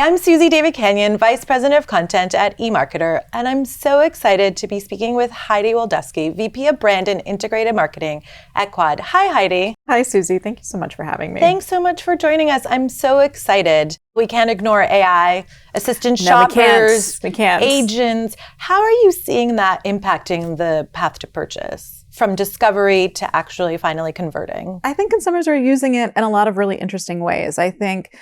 I'm Suzy Davidkhanian, Vice President of Content at eMarketer, and I'm so excited to be speaking with Heidi Waldusky, VP of Brand and Integrated Marketing at Quad. Hi, Heidi. Hi, Suzy. Thank you so much for having me. Thanks so much for joining us. I'm so excited. We can't ignore AI, assistant shoppers, we can't. Agents. How are you seeing that impacting the path to purchase? From discovery to actually finally converting? I think consumers are using it in a lot of really interesting ways. I think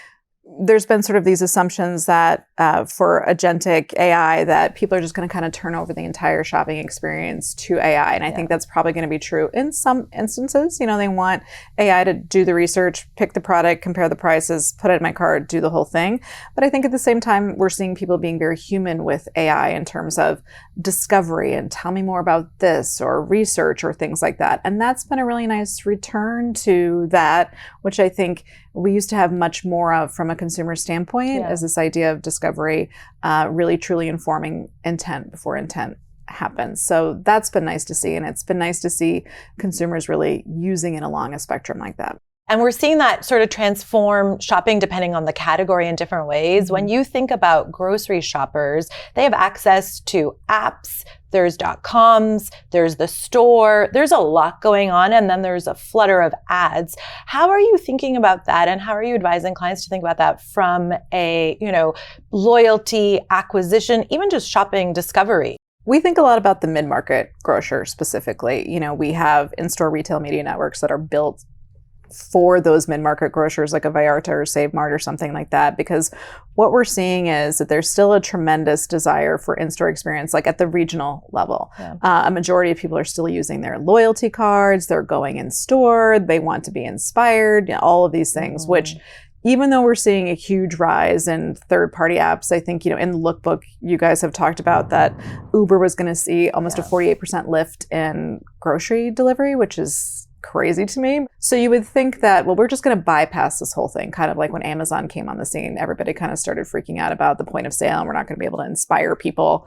there's been sort of these assumptions that for agentic AI that people are just going to kind of turn over the entire shopping experience to AI. And I think that's probably going to be true in some instances. You know, they want AI to do the research, pick the product, compare the prices, put it in my cart, do the whole thing. But I think at the same time, we're seeing people being very human with AI in terms of discovery and tell me more about this or research or things like that. And that's been a really nice return to that, which I think we used to have much more of from a consumer standpoint, is this idea of discovery really truly informing intent before intent happens. So that's been nice to see. And it's been nice to see consumers really using it along a spectrum like that. And we're seeing that sort of transform shopping depending on the category in different ways. When you think about grocery shoppers, they have access to apps, there's .coms, there's the store, there's a lot going on, and then there's a flutter of ads. How are you thinking about that, and how are you advising clients to think about that from a, loyalty, acquisition, even just shopping discovery? We think a lot about the mid-market grocer specifically. We have in-store retail media networks that are built for those mid-market grocers like a Vallarta or Save Mart or something like that, because what we're seeing is that there's still a tremendous desire for in-store experience, like at the regional level. A majority of people are still using their loyalty cards, they're going in store, they want to be inspired, all of these things, which even though we're seeing a huge rise in third-party apps, I think, in the lookbook, you guys have talked about that Uber was going to see almost a 48% lift in grocery delivery, which is crazy to me. So you would think that, we're just going to bypass this whole thing, kind of like when Amazon came on the scene, everybody kind of started freaking out about the point of sale and we're not going to be able to inspire people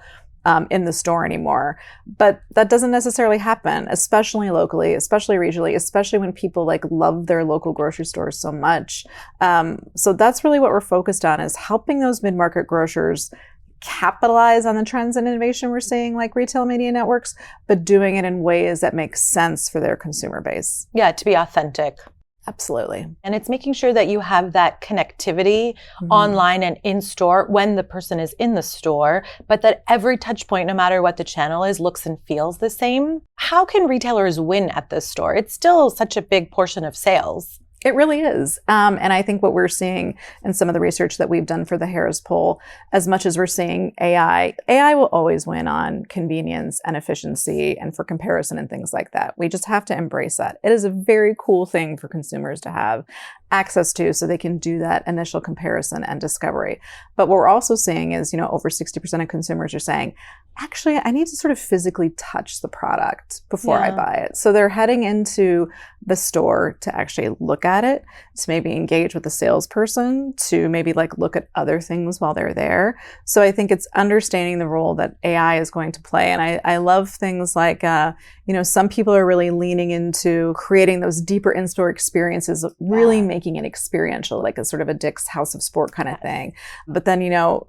in the store anymore. But that doesn't necessarily happen, especially locally, especially regionally, especially when people love their local grocery stores so much. So that's really what we're focused on, is helping those mid-market grocers capitalize on the trends and innovation we're seeing like retail media networks, but doing it in ways that make sense for their consumer base. Yeah, to be authentic. Absolutely. And it's making sure that you have that connectivity online and in store when the person is in the store, but that every touch point, no matter what the channel is, looks and feels the same. How can retailers win at this store? It's still such a big portion of sales. It really is. And I think what we're seeing in some of the research that we've done for the Harris poll, as much as we're seeing AI will always win on convenience and efficiency and for comparison and things like that. We just have to embrace that. It is a very cool thing for consumers to have access to so they can do that initial comparison and discovery. But what we're also seeing is, over 60% of consumers are saying, actually, I need to sort of physically touch the product before I buy it. So they're heading into the store to actually look at it, to maybe engage with the salesperson, to maybe look at other things while they're there. So I think it's understanding the role that AI is going to play. And I love things like, some people are really leaning into creating those deeper in-store experiences, really making it experiential, like a sort of a Dick's House of Sport kind of thing. But then,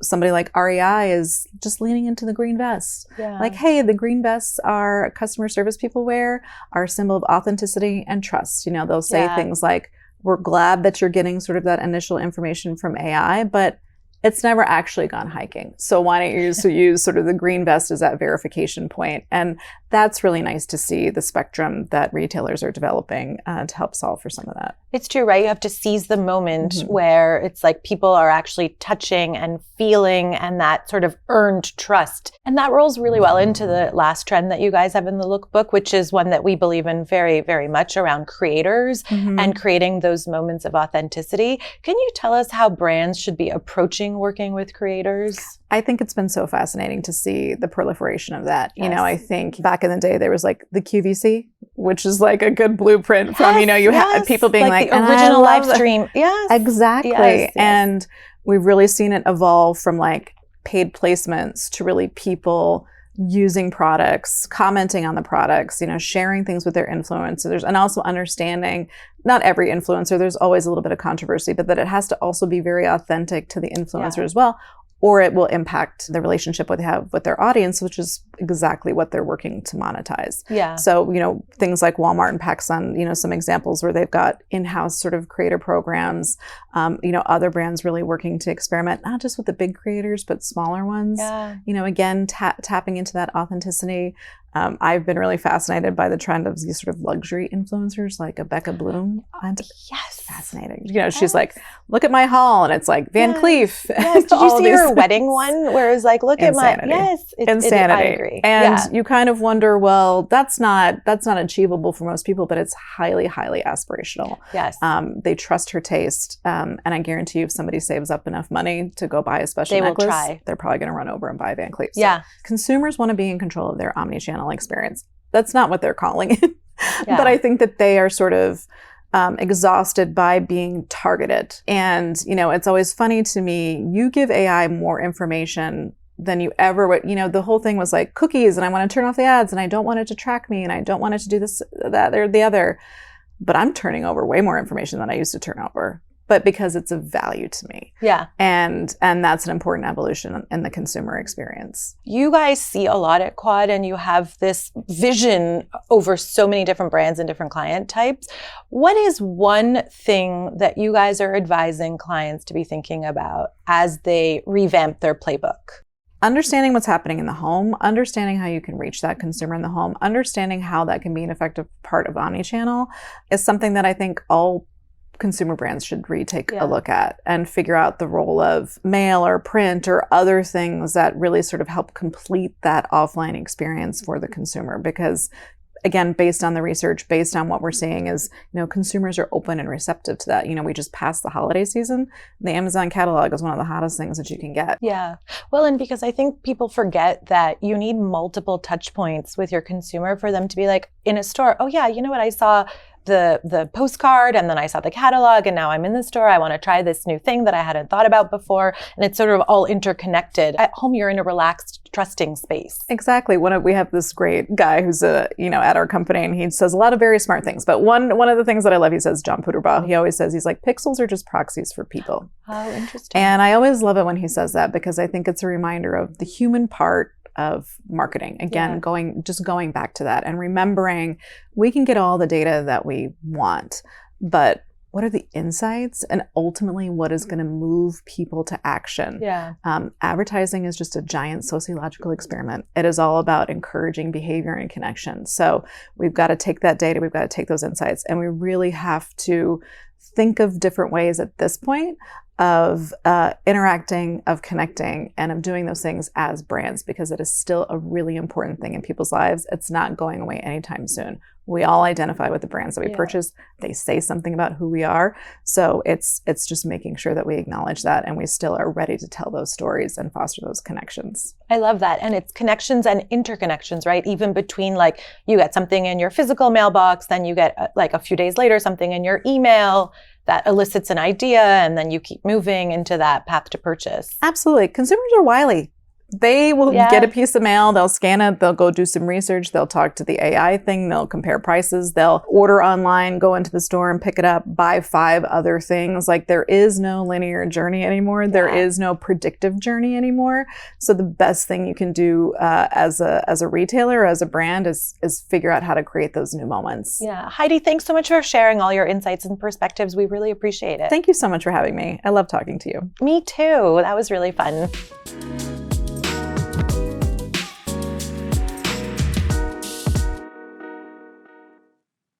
somebody like REI is just leaning into the green vest. Like, hey, the green vests our customer service people wear are a symbol of authenticity and trust. They'll say things like, we're glad that you're getting sort of that initial information from AI, but it's never actually gone hiking. So why don't you use sort of the green vest as that verification point? And that's really nice to see the spectrum that retailers are developing to help solve for some of that. It's true, right? You have to seize the moment where it's like people are actually touching and feeling and that sort of earned trust. And that rolls really well into the last trend that you guys have in the lookbook, which is one that we believe in very, very much around creators and creating those moments of authenticity. Can you tell us how brands should be approaching working with creators? I think it's been so fascinating to see the proliferation of that. I think back in the day, there was the QVC, which is a good blueprint from, you had people being the original live stream. Yes. Exactly. Yes. And we've really seen it evolve from paid placements to really people using products, commenting on the products, sharing things with their influencers, and also understanding not every influencer, there's always a little bit of controversy, but that it has to also be very authentic to the influencer as well, or it will impact the relationship they have with their audience, which is exactly what they're working to monetize. Yeah. So, things like Walmart and PacSun, some examples where they've got in-house sort of creator programs, other brands really working to experiment, not just with the big creators, but smaller ones. Yeah. Again, tapping into that authenticity. I've been really fascinated by the trend of these sort of luxury influencers like a Becca Bloom. Yes. Fascinating. She's like, look at my haul. And it's like Van Cleef. Yes. Did you see her wedding one where it was like, look Insanity. at my, yes. Insanity. I agree. And you kind of wonder, well, that's not achievable for most people, but it's highly, highly aspirational. Yes. They trust her taste. And I guarantee you if somebody saves up enough money to go buy a special necklace, they're probably going to run over and buy Van Cleef. So consumers want to be in control of their omnichannel experience. That's not what they're calling it. But I think that they are sort of exhausted by being targeted. And, it's always funny to me, you give AI more information than you ever would. The whole thing was like cookies, and I want to turn off the ads, and I don't want it to track me, and I don't want it to do this, that, or the other. But I'm turning over way more information than I used to turn over. But because it's of value to me. Yeah. And that's an important evolution in the consumer experience. You guys see a lot at Quad, and you have this vision over so many different brands and different client types. What is one thing that you guys are advising clients to be thinking about as they revamp their playbook? Understanding what's happening in the home, understanding how you can reach that consumer in the home, understanding how that can be an effective part of omnichannel is something that I think all consumer brands should retake a look at and figure out the role of mail or print or other things that really sort of help complete that offline experience for the consumer. Because again, based on the research, based on what we're seeing is, consumers are open and receptive to that. We just passed the holiday season. The Amazon catalog is one of the hottest things that you can get. Yeah. Well, and because I think people forget that you need multiple touch points with your consumer for them to be like in a store, oh yeah, you know what, I saw the postcard, and then I saw the catalog, and now I'm in the store. I want to try this new thing that I hadn't thought about before. And it's sort of all interconnected. At home, you're in a relaxed, trusting space. Exactly. We have this great guy who's at our company, and he says a lot of very smart things. But one of the things that I love, he says, John Puderbaugh, he always says, he's like, pixels are just proxies for people. Oh, interesting. And I always love it when he says that, because I think it's a reminder of the human part of marketing. Again, going back to that and remembering we can get all the data that we want, but what are the insights and ultimately what is going to move people to action? Yeah. Advertising is just a giant sociological experiment. It is all about encouraging behavior and connection. So we've got to take that data, we've got to take those insights, and we really have to think of different ways at this point of interacting, of connecting, and of doing those things as brands, because it is still a really important thing in people's lives. It's not going away anytime soon. We all identify with the brands that we purchase. They say something about who we are. So it's just making sure that we acknowledge that, and we still are ready to tell those stories and foster those connections. I love that. And it's connections and interconnections, right? Even between, like, you get something in your physical mailbox, then you get like a few days later something in your email that elicits an idea, and then you keep moving into that path to purchase. Absolutely. Consumers are wily. They will get a piece of mail, they'll scan it, they'll go do some research, they'll talk to the AI thing, they'll compare prices, they'll order online, go into the store and pick it up, buy 5 other things. Like, there is no linear journey anymore. There is no predictive journey anymore. So the best thing you can do as a retailer, as a brand, is figure out how to create those new moments. Yeah. Heidi, thanks so much for sharing all your insights and perspectives. We really appreciate it. Thank you so much for having me. I love talking to you. Me too. That was really fun.